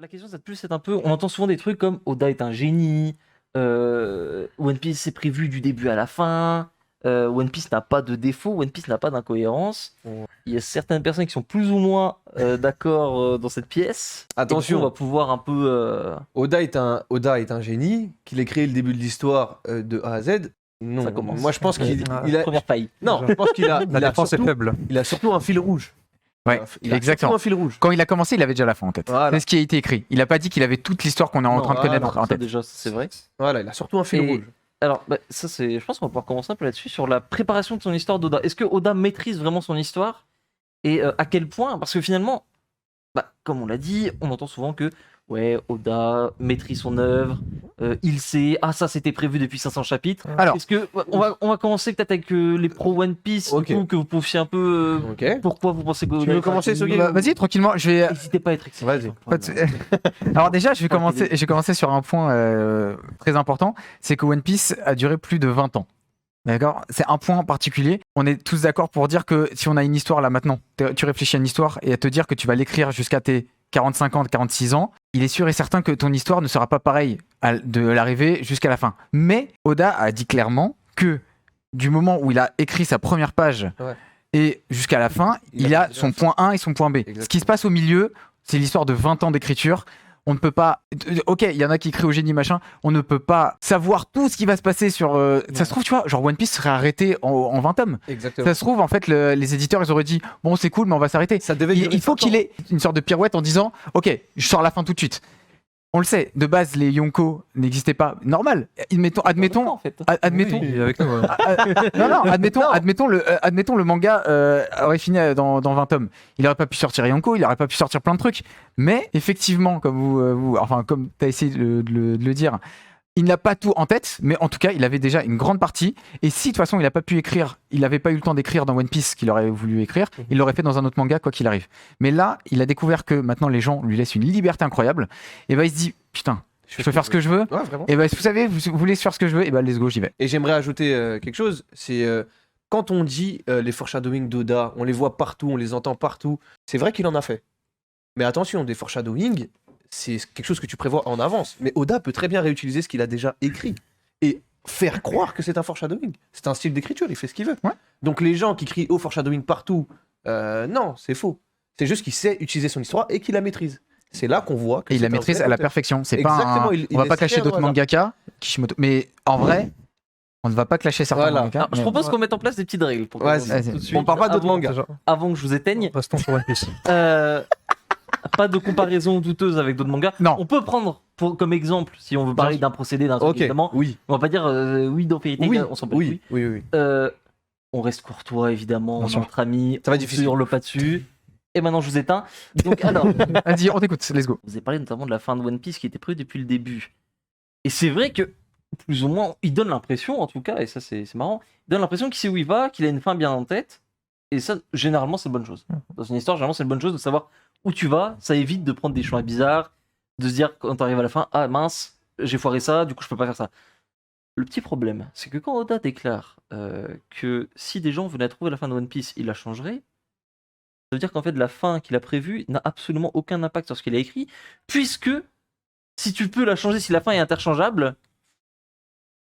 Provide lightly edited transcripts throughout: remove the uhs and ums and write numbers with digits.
La question, c'est plus être un peu. On entend souvent des trucs comme Oda est un génie, One Piece c'est prévu du début à la fin, One Piece n'a pas de défaut, One Piece n'a pas d'incohérence. Ouais. Il y a certaines personnes qui sont plus ou moins d'accord dans cette pièce. Attention. Et du coup, on va pouvoir un peu. Oda est un génie, qu'il ait créé le début de l'histoire de A à Z. Non, Ça commence. moi je pense qu'il a. Première faille. Non, je pense qu'il a. La défense est faible. Il a surtout un fil rouge. Ouais, Il a exactement. surtout un fil rouge. Quand il a commencé, il avait déjà la fin en tête. Voilà. C'est ce qui a été écrit. Il a pas dit qu'il avait toute l'histoire qu'on est en train de connaître en Ça, tête. déjà, c'est vrai. Voilà, il a surtout un fil Et- rouge. Alors, ça, c'est. Je pense qu'on va pouvoir commencer un peu là-dessus sur la préparation de son histoire d'Oda. Est-ce que Oda maîtrise vraiment son histoire et à quel point? Parce que finalement, comme on l'a dit, on entend souvent que ouais, Oda maîtrise son œuvre, il sait, ça c'était prévu depuis 500 chapitres. Alors, Est-ce que on va commencer peut-être avec les pro One Piece, Ok. du coup, que vous pouviez un peu Ok. pourquoi vous pensez que Tu veux commencer, Sogi? vas-y, tranquillement. Je vais. N'hésitez pas à être excité. Vas-y. Pas de- Alors déjà, je vais commencer sur un point très important, c'est que One Piece a duré plus de 20 ans. D'accord? C'est un point particulier. On est tous d'accord pour dire que si on a une histoire là maintenant, tu réfléchis à une histoire et à te dire que tu vas l'écrire jusqu'à tes 45 ans, 46 ans, il est sûr et certain que ton histoire ne sera pas pareille de l'arrivée jusqu'à la fin. Mais Oda a dit clairement que du moment où il a écrit sa première page Ouais. et jusqu'à la fin, il a son point 1 et son point B. Exactement. Ce qui se passe au milieu, c'est l'histoire de 20 ans d'écriture. On ne peut pas. Ok, il y en a qui crient au génie, machin. On ne peut pas savoir tout ce qui va se passer sur. Ça se trouve, tu vois, genre One Piece serait arrêté en 20 tomes. Exactement. Ça se trouve, en fait, les éditeurs, ils auraient dit bon, c'est cool, mais on va s'arrêter. Ça devait durer Il faut 5 qu'il ans. ait une sorte de pirouette en disant ok, je sors la fin tout de suite. On le sait, de base, les Yonko n'existaient pas. Normal. Admettons. en fait. Admettons. Oui, avec nous. Non, admettons le manga aurait fini dans 20 tomes. Il aurait pas pu sortir Yonko, il aurait pas pu sortir plein de trucs. Mais effectivement, comme tu as essayé de le dire, il n'a pas tout en tête, mais en tout cas, il avait déjà une grande partie. Et si de toute façon, il n'a pas pu écrire, il n'avait pas eu le temps d'écrire dans One Piece qu'il aurait voulu écrire, il l'aurait fait dans un autre manga, quoi qu'il arrive. Mais là, il a découvert que maintenant, les gens lui laissent une liberté incroyable. Et il se dit, putain, je peux faire ce que je veux. Ouais, vraiment. Et vous savez, vous voulez faire ce que je veux, et let's go, j'y vais. Et j'aimerais ajouter quelque chose, c'est quand on dit les foreshadowing d'Oda, on les voit partout, on les entend partout, c'est vrai qu'il en a fait. Mais attention, des foreshadowing, c'est quelque chose que tu prévois en avance. Mais Oda peut très bien réutiliser ce qu'il a déjà écrit et faire croire que c'est un foreshadowing. C'est un style d'écriture, il fait ce qu'il veut. Ouais. Donc les gens qui crient oh foreshadowing partout, non, c'est faux. C'est juste qu'il sait utiliser son histoire et qu'il la maîtrise. C'est là qu'on voit que Et il c'est la un maîtrise vrai à la auteur. perfection. C'est Exactement, pas il on va laisse pas clasher rien au d'autres hasard. mangaka, Kishimoto. Mais en vrai, on ne va pas clasher certains Voilà. mangaka. Alors, je mais- propose qu'on mette en place des petites règles pour Vas-y. commencer Vas-y. tout de suite. On parle pas d'autres Avant- mangas. Déjà, Avant que je vous éteigne. restons sur One Piece. Pas de comparaison douteuse avec d'autres mangas. Non. On peut prendre comme exemple, si on veut parler d'un procédé, d'un truc, Ok, évidemment. oui. On va pas dire oui dans Fairy Tail, Oui, on s'en bat les oui, oui, oui. couilles. On reste courtois, évidemment, on est sûr. entre amis, Ça va on difficile. se hurle pas dessus. Et maintenant, je vous éteins. Donc, alors, Vas-y, on t'écoute, let's go. je vous ai parlé notamment de la fin de One Piece qui était prévue depuis le début. Et c'est vrai que, plus ou moins, il donne l'impression, en tout cas, et ça c'est marrant, il donne l'impression qu'il sait où il va, qu'il a une fin bien en tête. Et ça, généralement, c'est une bonne chose. Dans une histoire, généralement, c'est une bonne chose de savoir où tu vas. Ça évite de prendre des chemins bizarres, de se dire quand t'arrives à la fin, ah mince, j'ai foiré ça, du coup, je peux pas faire ça. Le petit problème, c'est que quand Oda déclare que si des gens venaient à trouver la fin de One Piece, il la changerait, ça veut dire qu'en fait, la fin qu'il a prévue n'a absolument aucun impact sur ce qu'il a écrit, puisque si tu peux la changer, si la fin est interchangeable,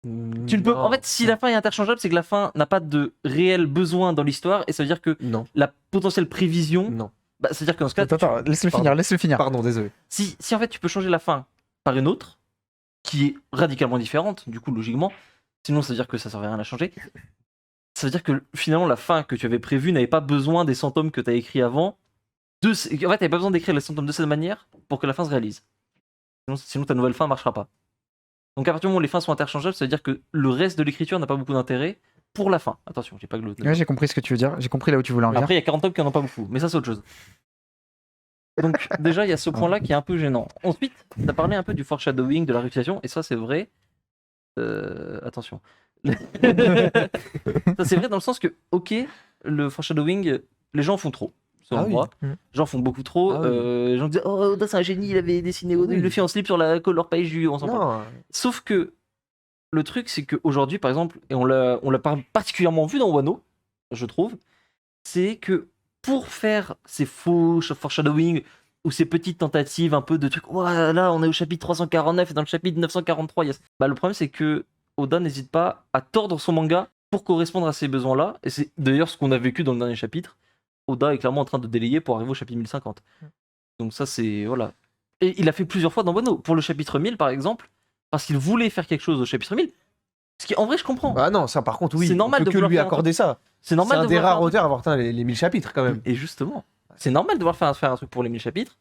tu ne peux. En fait, si la fin est interchangeable, c'est que la fin n'a pas de réel besoin dans l'histoire, et ça veut dire que Non, la potentielle prévision, non. c'est-à-dire qu'en ce cas, Attends, laisse-le finir, laisse-le finir. Pardon, désolé. si en fait tu peux changer la fin par une autre, qui est radicalement différente, du coup, logiquement, sinon ça veut dire que ça ne servait à rien à changer. Ça veut dire que finalement, la fin que tu avais prévue n'avait pas besoin des 100 tomes que tu as écrits avant. En fait, tu n'avais pas besoin d'écrire les 100 tomes de cette manière pour que la fin se réalise. Sinon ta nouvelle fin ne marchera pas. Donc à partir du moment où les fins sont interchangeables, ça veut dire que le reste de l'écriture n'a pas beaucoup d'intérêt pour la fin. Attention, j'ai pas que l'autre. Ouais, j'ai compris ce que tu veux dire, j'ai compris là où tu voulais en venir. Après, il y a 40 tomes qui n'en ont pas beaucoup, mais ça, c'est autre chose. Donc, déjà, il y a ce point-là qui est un peu gênant. Ensuite, tu as parlé un peu du foreshadowing, de la réputation, et ça, c'est vrai. Attention. Ça, c'est vrai dans le sens que, ok, le foreshadowing, les gens font trop. Selon Ah oui. moi. Les gens font beaucoup trop. Ah oui. Les gens disent, oh, Oda, c'est un génie, il avait dessiné, Oui. il le fait en slip sur la color page du. On s'en parle. Non, Sauf que le truc, c'est qu'aujourd'hui, par exemple, et on l'a particulièrement vu dans Wano, je trouve, c'est que pour faire ces faux foreshadowing, ou ces petites tentatives un peu de trucs, ouah, là on est au chapitre 349 et dans le chapitre 943, bah, le problème c'est que Oda n'hésite pas à tordre son manga pour correspondre à ces besoins-là, et c'est d'ailleurs ce qu'on a vécu dans le dernier chapitre. Oda est clairement en train de délayer pour arriver au chapitre 1050. Donc ça c'est, voilà. Et il a fait plusieurs fois dans Wano, pour le chapitre 1000 par exemple, parce qu'il voulait faire quelque chose au chapitre 1000, ce qui en vrai je comprends. Ah non, ça par contre, oui. C'est normal on peut de que vouloir lui faire un accorder ça. C'est C'est normal un de des vouloir faire rares un truc. auteurs à avoir atteint les 1000 chapitres quand même. Et justement, c'est normal de devoir faire un truc pour les 1000 chapitres.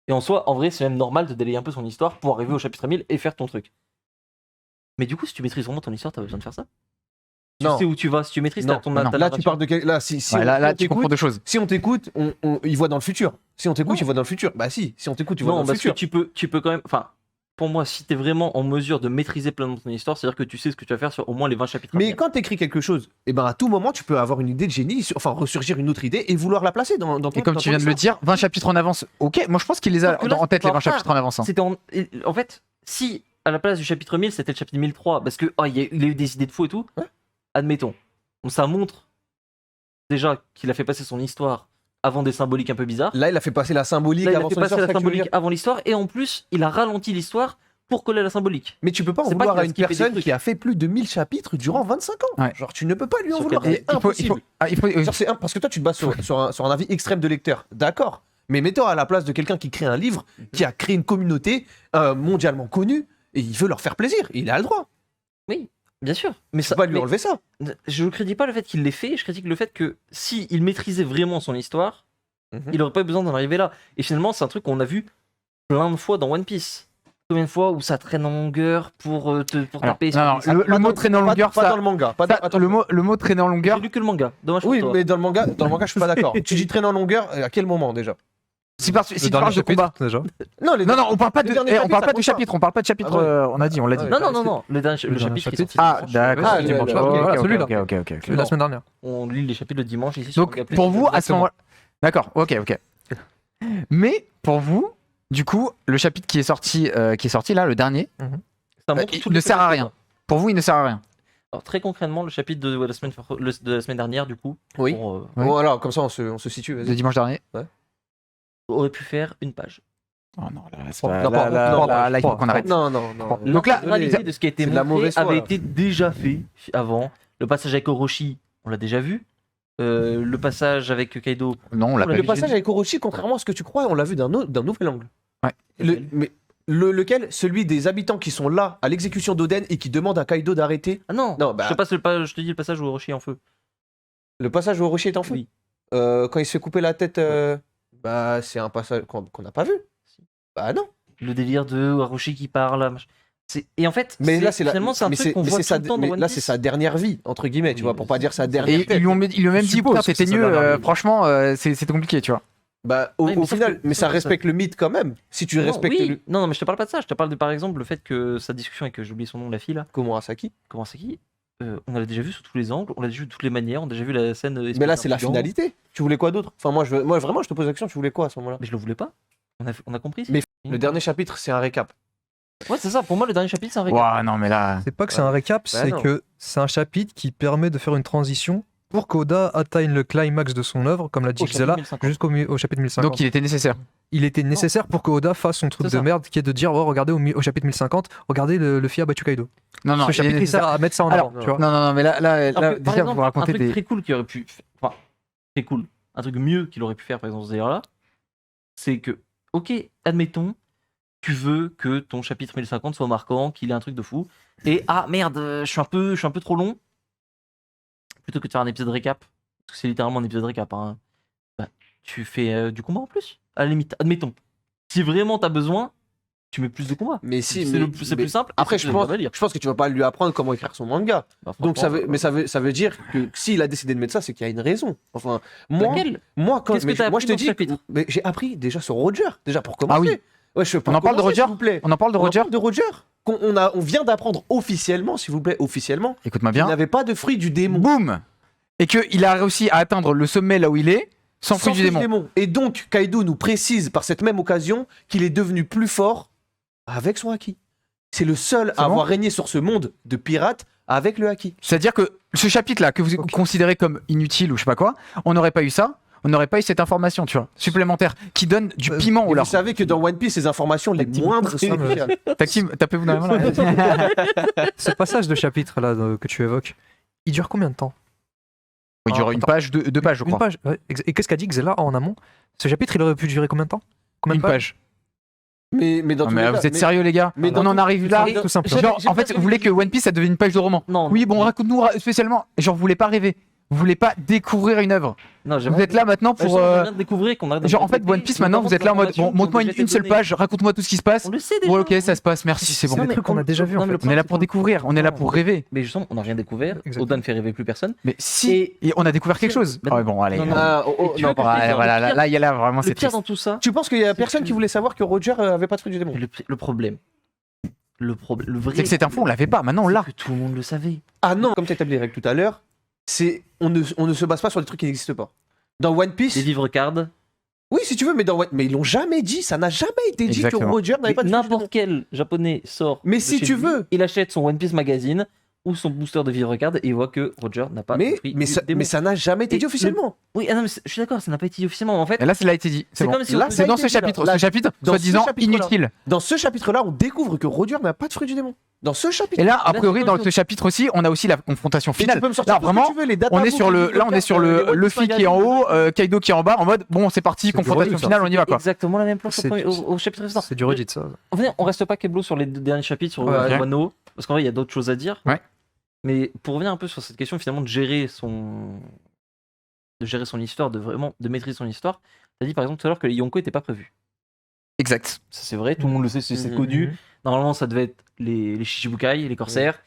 Et en soi, en vrai, c'est même normal de délayer un peu son histoire pour arriver au chapitre 1000 et faire ton truc. Mais du coup, si tu maîtrises vraiment ton histoire, t'as besoin de faire ça. Tu Non. sais où tu vas, si tu maîtrises Non, ton non. ta Là, tu narration. parles de là, si Ouais, on- là, si là on tu comprends t'écoute, deux choses. si on t'écoute, il voit dans le futur. Si on t'écoute, Non. il voit dans le futur. Bah si on t'écoute, tu vois Non, dans le parce que futur. tu peux quand même. Enfin, pour moi, si t'es vraiment en mesure de maîtriser pleinement ton histoire, c'est-à-dire que tu sais ce que tu vas faire sur au moins les 20 chapitres. à Mais venir. quand t'écris quelque chose, et ben à tout moment, tu peux avoir une idée de génie, enfin ressurgir une autre idée et vouloir la placer dans ton Et comme dans tu ton viens de le histoire. dire, 20 chapitres en avance. Ok, moi je pense qu'il les a Sauf que là, en tête, les c'est 20 pas ça. chapitres en avance. Hein. C'était en fait, si à la place du chapitre 1000, c'était le chapitre 1003, parce que il a eu des idées de fou et tout, Ouais. admettons. Donc ça montre déjà qu'il a fait passer son histoire avant des symboliques un peu bizarres. Là, il a fait passer la symbolique Là, il a avant fait son passer histoire, la c'est ça que tu veux symbolique dire. avant l'histoire, et en plus, il a ralenti l'histoire pour coller la symbolique. Mais tu peux pas en C'est pas vouloir qu'il a à une skippé des personne trucs. qui a fait plus de 1000 chapitres durant 25 ans. Ouais. Genre, tu ne peux pas lui en Sur vouloir. quel- C'est il faut, impossible. il faut- Genre, parce que toi, tu te bases sur un avis extrême de lecteur. D'accord. Mais mets-toi à la place de quelqu'un qui crée un livre, qui a créé une communauté mondialement connue, et il veut leur faire plaisir. Il a le droit. Bien sûr. Mais Tu ça, peux pas lui mais enlever ça. je ne critique pas le fait qu'il l'ait fait, je critique le fait que s'il maîtrisait vraiment son histoire, Mhm. il aurait pas eu besoin d'en arriver là. Et finalement, c'est un truc qu'on a vu plein de fois dans One Piece. Combien de fois où ça traîne en longueur pour Alors, taper sur non, des- le mot traîner en longueur, pas ça. dans le manga. Pas dans- ça, attends, le mot traîner en longueur, J'ai lu que le manga. Dommage pour Oui, toi. mais dans le manga, je suis pas d'accord. Tu dis traîner en longueur, à quel moment déjà si tu parles de combat. déjà. Non, les Non, non, on parle pas les de, derniers on chapitres, parle ça pas de compte chapitre, on parle pas de chapitre, Ah ouais. on a dit, on l'a dit. Ouais. Non, le dernier dernier chapitre qui est chapitre. sorti Ah, dimanche. d'accord. Ah, dimanche. le- Ok, voilà, celui-là. Ok. La semaine dernière. On lit les chapitres le dimanche ici. sur Donc, Manga Plus. pour vous, à ce Exactement. moment-là. D'accord, ok. Mais, pour vous, du coup, le chapitre qui est sorti là, le dernier, Ça montre il tous ne les sert à chapitres. rien. Pour vous, il ne sert à rien. Alors, très concrètement, le chapitre de la semaine dernière, du coup, Oui. pour, Oui. Bon, alors, comme ça, on se situe. Le Vas-y. dimanche dernier. aurait pu faire une page. Oh non, là, c'est Oh, pas- non, là, non, là, il faut non, qu'on arrête. Non. Donc là, L'intégralité de ce qui a été c'est de la montré mauvaise foi, avait là. été déjà fait avant. Le passage avec Orochi, on l'a déjà vu. Le passage avec Kaido, Non, on l'a Le pas Le vu. passage avec Orochi, contrairement à ce que tu crois, on l'a vu d'un nouvel angle. Ouais. Lequel Celui des habitants qui sont là à l'exécution d'Oden et qui demandent à Kaido d'arrêter. Ah non, Non, bah- je te dis le passage où Orochi est en feu. Le passage où Orochi est en feu. Oui. Quand il se fait couper la tête, bah c'est un passage qu'on n'a pas vu. Bah non. Le délire de Orochi qui parle. Machin. Et en fait, Mais là c'est la. finalement, c'est un mais truc qu'on mais voit c'est tout le temps dans mais One là Piece. c'est sa dernière vie entre guillemets, tu Oui, vois, pour mais pas dire sa c'est- dernière. Et ils lui ont même dit, suppose putain, que c'était c'est mieux, sa dernière vie. franchement, c'était compliqué, tu vois. Bah Oui, mais au sauf final, que- mais sauf ça que respecte le mythe quand même. Si tu Non, respectes oui. le Non, mais je te parle pas de ça. Je te parle de, par exemple, le fait que sa discussion avec, j'ai oublié son nom, la fille là, Komurasaki. Komurasaki, on l'a déjà vu sous tous les angles, on l'a déjà vu de toutes les manières, on a déjà vu la scène. Mais là c'est la Espion. finalité. Tu voulais quoi d'autre? Enfin moi vraiment je te pose la question, tu voulais quoi à ce moment-là? Mais je le voulais pas. On a compris. Mais Le dernier chapitre c'est un récap. Ouais, c'est ça. Pour moi, le dernier chapitre, c'est un récap. Ouah, non, mais là. C'est pas que c'est un récap, Bah c'est non. que c'est un chapitre qui permet de faire une transition pour qu'Oda atteigne le climax de son œuvre, comme l'a dit Au chapitre Xela, 1050. au chapitre 1050. Donc il était nécessaire. Il était nécessaire pour que Oda fasse son truc C'est de ça. merde qui est de dire oh, regardez au chapitre 1050, regardez le Fia Batu Kaido. Non, non, Ce il est chapitre il nécessaire. sert à mettre ça en Alors, avant, tu vois. Non, mais là, Alors que, par déjà, exemple, vous un racontez truc des. très cool qu'il aurait pu. Enfin, très cool. Un truc mieux qu'il aurait pu faire, par exemple, ce délire-là, c'est que, ok, admettons, tu veux que ton chapitre 1050 soit marquant, qu'il ait un truc de fou, et ah merde, je suis un peu trop long. Plutôt que de faire un épisode récap, parce que c'est littéralement un épisode récap, hein, bah, tu fais du combat en plus. À la limite, admettons. Si vraiment t'as besoin, tu mets plus de combats. Mais si C'est plus simple. et Après c'est je plus pense à lire. que tu vas pas lui apprendre comment écrire son manga. Bah, Donc franchement, ça veut dire que s'il a décidé de mettre ça, c'est qu'il y a une raison. Enfin, moi, laquelle quand Qu'est-ce que t'as moi je te appris dans ce dis, chapitre mais j'ai appris déjà sur Roger, déjà pour commencer. Ah oui. Ouais, On en parle de Roger s'il vous plaît. On en parle de On en Roger parle de Roger. On vient d'apprendre officiellement, s'il vous plaît, officiellement, Écoute-moi qu'il bien. n'avait pas de fruit du démon. Boum. Et qu'il a réussi à atteindre le sommet là où il est, sans fruit du démon. Et donc, Kaido nous précise par cette même occasion qu'il est devenu plus fort avec son haki. C'est le seul C'est à bon avoir régné sur ce monde de pirates avec le haki. C'est-à-dire que ce chapitre-là, que vous considérez comme inutile ou je sais pas quoi, on n'aurait pas eu ça, on n'aurait pas eu cette information, tu vois, supplémentaire, qui donne du piment au Vous lard. savez que dans One Piece, les informations les Tactile. moindres sont Ça me- cruciales. Taksim, tapez-vous dans la main. Ce passage de chapitre là que tu évoques, il dure combien de temps? Il dure une page, deux pages, je Une crois. page. Ouais. Et qu'est-ce qu'a dit Xela en amont? Ce chapitre, il aurait pu durer combien de temps? Combien Une de pages? page. Mais dans Non, tous mais les là, cas, vous êtes mais- sérieux, les gars? mais dans On en tout- arrive là. Tout simplement. Genre, en fait, vous voulez que One Piece, ça devienne une page de roman. Non. Oui, bon, raconte-nous spécialement. Genre, vous voulez pas rêver. Vous voulez pas découvrir une œuvre. Non, Vous êtes là maintenant pour. J'aimerais bien découvrir qu'on arrête de Genre, en fait, répéter, One Piece, mais maintenant, par vous êtes là en contre, mode, bon, l'information montre-moi qu'on une seule déjà page, raconte-moi tout ce qui se passe. On le sait déjà. Bon, ok, ça se passe, merci, c'est bon. C'est des trucs qu'on a déjà vus en Non, mais fait. le On est là problème, pour c'est découvrir, on est là pour rêver. Mais justement, on n'a rien découvert. Exactement. Oda ne fait rêver plus personne. Mais si, Et- et on a découvert quelque chose. Ben Ouais, bon, allez. non, non. Ah, oh, oh, Et tu non, veux que pas- je te dise, Voilà, le pire- là, il y a là, vraiment, Le c'est pire triste. dans tout ça, Tu penses qu'il y a C'est personne que- qui voulait savoir que Roger avait pas de fruit du démon? le problème, le vrai. C'est que cette info, on l'avait pas, maintenant on c'est l'a. que tout le monde le savait. Ah non, comme tu as établi les règles tout à l'heure, c'est on ne se base pas sur des trucs qui n'existent pas. Dans One Piece, Les vivres cards, oui, si tu veux, mais mais ils l'ont jamais dit, ça n'a jamais été dit que Exactement. Roger n'avait pas de fruit du démon. n'importe quel japonais sort. Mais de si chez tu lui, veux. il achète son One Piece magazine ou son booster de vivre card et il voit que Roger n'a pas de Mais, fruit mais, du ça, démon. mais ça n'a jamais été Et dit officiellement. Oui, ah non, mais je suis d'accord, ça n'a pas été dit officiellement. Mais en fait, Et là, ça l'a été dit. C'est c'est bon. comme si Là, on ça C'est a dans été ce dit, là. chapitre. Là, Ce chapitre, dans ce soi-disant chapitre-là. inutile. Dans ce chapitre-là, on découvre que Roger n'a pas de fruit du démon. Dans ce chapitre. Et là, a Là, priori, c'est dans pas ce chapitre aussi, on a aussi la confrontation Et tu finale. peux me sortir Là, tout ce que vraiment, tu veux, les data on est books, sur les le, là, on est sur le One Piece Luffy qui est en haut, Kaido qui est en bas, en mode, bon, c'est parti, C'est du confrontation Reddit, ça. finale, on y va, quoi. exactement la même planche C'est- au chapitre précédent. C'est du Reddit ça. En fait, on reste pas Keblo sur les deux derniers chapitres sur Ouais, ok. Wano, parce qu'en vrai, il y a d'autres choses à dire. Ouais. Mais pour revenir un peu sur cette question, finalement, de gérer son histoire, de maîtriser son histoire, t'as dit par exemple tout à l'heure que les Yonko n'étaient pas prévus. Exact. Ça, c'est vrai, tout le monde le sait, c'est Mhm. connu. Normalement, ça devait être les Shichibukai, les corsaires.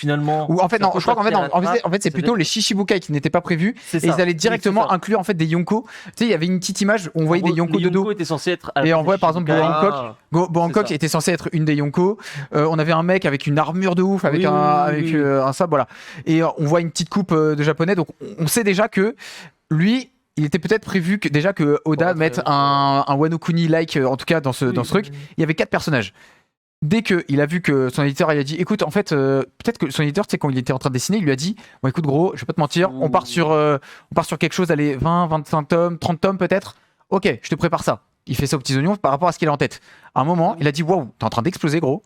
Finalement. Ou en fait, ça non, peut je crois qu'en fait, partir non, à la fin, c'est ça plutôt devait- les Shishibukai qui n'étaient pas prévus. C'est Et ça. ils allaient Oui, directement c'est ça. inclure en fait des Yonko. Tu sais, il y avait une petite image où on voyait En des gros, Yonko les de dos. Yonko étaient censés être. à la Et place on des voit, par exemple, Shichibukai. Ah. Hancock ça. était censé être une des Yonko. On avait un mec avec une armure de ouf, avec Oui, oui, oui. un sabre, voilà. Et on voit une petite coupe de japonais. Donc on sait déjà que lui, il était peut-être prévu que déjà que Oda Ouais, mette très- un Wano Kuni-like, en tout cas dans ce Oui, truc. Il y avait 4 personnages. Dès qu'il a vu que son éditeur il a dit écoute en fait peut-être que son éditeur tu sais quand il était en train de dessiner il lui a dit bon écoute gros je vais pas te mentir on part sur quelque chose allez 20 25 tomes 30 tomes peut-être ok je te prépare ça il fait ça aux petits oignons par rapport à ce qu'il a en tête à un moment il a dit waouh t'es en train d'exploser gros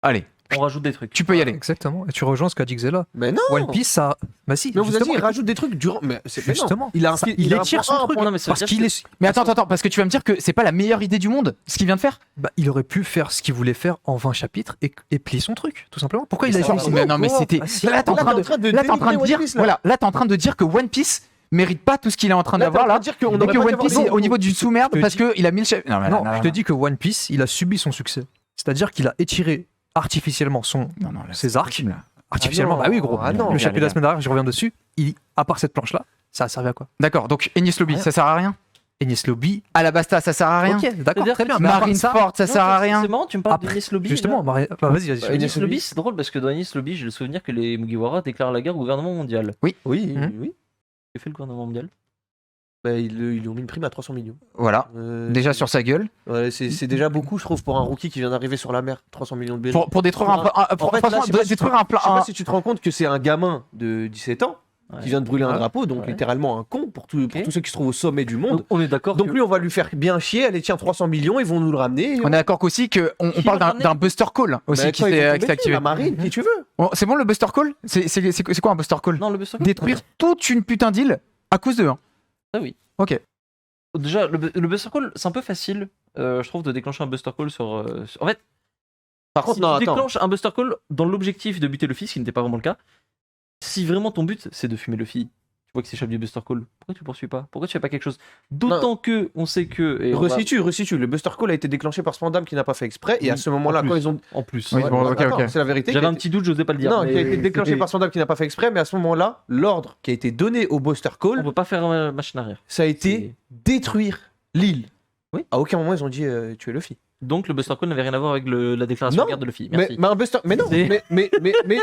allez On rajoute des trucs. tu peux y aller Exactement. Et tu rejoins ce qu'a dit Xela. Mais non. One Piece, ça. Bah si. Mais on vous a dit, justement, il rajoute des trucs durant. Mais c'est mais non. Justement. Il a un Ça- fil- il a un étire point son A, truc. point- Non, mais ça veut Parce dire qu'il que- est. mais attends parce que tu vas me dire que c'est pas la meilleure idée du monde ce qu'il vient de faire Bah, il aurait pu faire ce qu'il voulait faire en 20 chapitres et plier son truc, tout simplement. Pourquoi il a Mais fait ça, mais non mais c'était Ah, si. là t'es en train de là, t'es en train de là t'es en train de dénigrer dire One Piece, là. voilà là t'es en train de dire que One Piece mérite pas tout ce qu'il est en train Là, d'avoir t'es en là train de dire qu'on et aurait que pas One dû Piece avoir- est au niveau d'une sous-merde Je te parce dis- qu'il a 1000 chapitres Non, je te dis que One Piece, il a subi son succès. C'est-à-dire qu'il a étiré artificiellement non, là, ses c'est arcs. possible, là. Artificiellement, non, bah oui, gros. ah non. Le Les chapitre de gars. la semaine dernière, je reviens dessus. À part cette planche-là, ça a servi à quoi? D'accord, donc Enies Lobby, Rien. ça sert à rien. Enies Lobby. Alabasta, ça sert à rien. Ok, d'accord, C'est-à-dire très bien. que Mais à part ça, Marineford, ça Non, sert à rien. C'est marrant, tu me parles Après, d'Anis Lobby. justement, là. bah, vas-y, vas-y. Anis Anis Lobby. Lobby, c'est drôle parce que dans Anis Lobby, j'ai le souvenir que les Mugiwara déclarent la guerre au gouvernement mondial. Oui, Mhm. oui. Que fait le gouvernement mondial? Bah, ils lui ont mis une prime à 300 millions. Voilà, déjà sur sa gueule. Ouais, c'est déjà beaucoup, je trouve, pour un rookie qui vient d'arriver sur la mer. 300 millions de béris. Pour détruire un, En fait, là, franchement, je sais pas si détruire tu- un plan. Je sais pas si tu te rends compte que c'est un gamin de 17 ans Ouais. qui vient de brûler un Ouais. drapeau, donc Ouais. littéralement un con pour tous ceux qui se trouvent au sommet du monde. Donc, on est d'accord. Donc que- lui, on va lui faire bien chier. Allez, tiens, 300 millions, ils vont nous le ramener. On est d'accord qu'aussi qu'on Qui parle va ramener d'un Buster Call aussi Bah, qui quoi, ils vont s'est tomber dessus, activé. La marine, qui tu veux. Bon, c'est bon le Buster Call C'est quoi un Buster Call Non, le Buster Call. Détruire toute une putain d'île à cause d'eux. Hein. Ah oui. Ok. Déjà, le Buster Call, c'est un peu facile, je trouve, de déclencher un Buster Call sur. En fait, Par contre, si non, tu attends. déclenches un Buster Call dans l'objectif de buter Luffy, ce qui n'était pas vraiment le cas, si vraiment ton but c'est de fumer Luffy, tu vois qu'il s'échappe du Buster Call, pourquoi tu le poursuis pas? Pourquoi tu fais pas quelque chose? D'autant que on sait que. et on va- Resitue. Le Buster Call a été déclenché par Spandam qui n'a pas fait exprès. Et à Oui, ce moment-là, en plus. quand ils ont. En plus. Oui, Ouais, bon, ouais, ok, attends, ok. c'est la vérité. J'avais qui a un été- petit doute, j'osais pas le dire. Non, mais qui a été déclenché c'était- par Spandam qui n'a pas fait exprès. Mais à ce moment-là, l'ordre qui a été donné au Buster On Call, peut pas faire machine arrière. ça a été détruire l'île. Oui. À aucun moment ils ont dit tuer Luffy. Donc le Buster Call n'avait rien à voir avec la déclaration Non, de guerre de Luffy. Mais, Merci. mais un Buster. Mais non. C'est- Mais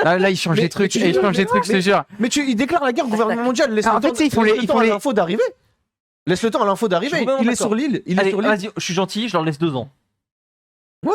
Là, il change Mais- des trucs. mais Il change des trucs, je te jure. il déclare la guerre au gouvernement mondial. Laisse Ah, le en fait, temps- tu sais, ils font laisse les- le ils temps font à les- l'info d'arriver. Laisse le temps à l'info Je d'arriver. suis complètement Il est d'accord. sur l'île. Il est Allez, sur l'île. vas-y, je suis gentil, je leur laisse 2 ans. Bah,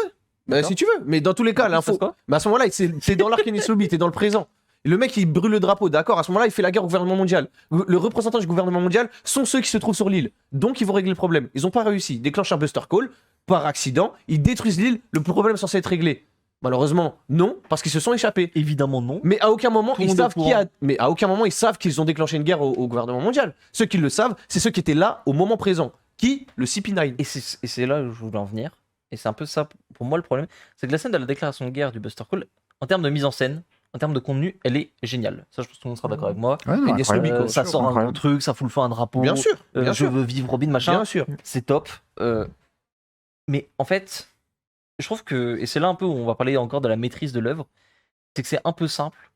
D'accord. si tu veux. Mais dans tous les cas, Il se passe l'info. quoi Mais à ce moment-là, t'es dans l'arc Enies Lobby, t'es dans le présent. Et le mec, il brûle le drapeau, d'accord. À ce moment-là, il fait la guerre au gouvernement mondial. Le représentant du gouvernement mondial sont ceux qui se trouvent sur l'île. Donc, ils vont régler le problème. Ils n'ont pas réussi. Ils déclenchent un Buster Call par accident. Ils détruisent l'île. Le problème est censé être réglé. Malheureusement, non, parce qu'ils se sont échappés. Évidemment non. Mais à aucun moment, Tout le ils monde est savent au courant. Mais à aucun moment, ils savent qu'ils ont déclenché une guerre au gouvernement mondial. Ceux qui le savent, c'est ceux qui étaient là au moment présent. Qui? Le CP9. Et c'est là où je voulais en venir. Et c'est un peu ça pour moi le problème. C'est que la scène de la déclaration de guerre du Buster Call, en termes de mise en scène, en termes de contenu, elle est géniale. Ça, je pense que tout le monde sera d'accord avec moi. Ouais, non, Agnès incroyable. Lubitsch, Ça sort un incroyable. gros truc, ça fout le feu à un drapeau. Bien sûr, bien Je sûr. veux vivre Robin, machin. Bien sûr. C'est top. Mais en fait, je trouve que, et c'est là un peu où on va parler encore de la maîtrise de l'œuvre, c'est que c'est un peu simple,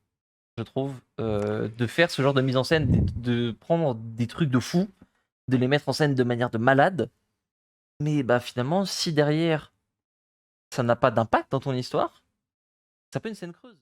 je trouve, de faire ce genre de mise en scène, de prendre des trucs de fou, de les mettre en scène de manière de malade. Mais bah finalement, si derrière, ça n'a pas d'impact dans ton histoire, ça peut être une scène creuse.